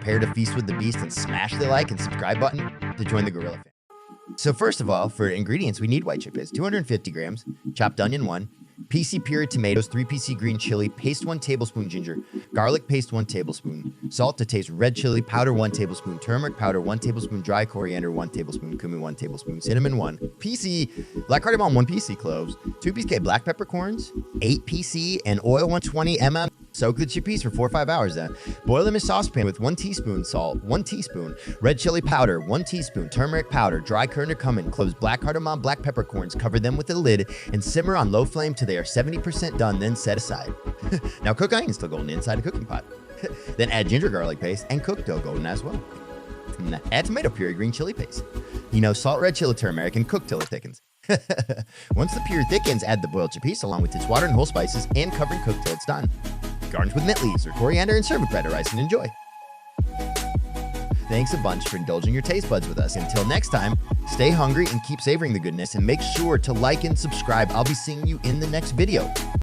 prepare to feast with the beast, and smash the like and subscribe button to join the gorilla family. So first of all, for ingredients, we need white chickpeas, 250 grams, chopped onion 1, PC puree tomatoes, 3 PC green chili, paste 1 tablespoon ginger, garlic paste 1 tablespoon, salt to taste, red chili powder 1 tablespoon, turmeric powder 1 tablespoon, dry coriander 1 tablespoon, cumin 1 tablespoon, cinnamon 1, PC, black cardamom 1 PC cloves, 2 PC black peppercorns, 8 PC, and oil 120 ml. Soak the chickpeas for 4 or 5 hours then. Boil them in a saucepan with 1 teaspoon salt, 1 teaspoon red chili powder, 1 teaspoon turmeric powder, dry cumin, cloves, black cardamom, black peppercorns. Cover them with a lid and simmer on low flame till they are 70% done, then set aside. Now cook onions till golden inside a cooking pot. Then add ginger garlic paste and cook till golden as well. And add tomato puree, green chili paste. Salt, red chili, turmeric, and cook till it thickens. Once the puree thickens, add the boiled chickpeas along with its water and whole spices and cover and cook till it's done. Garnish with mint leaves or coriander and serve with bread or rice and enjoy. Thanks a bunch for indulging your taste buds with us. Until next time, stay hungry and keep savoring the goodness, and make sure to like and subscribe. I'll be seeing you in the next video.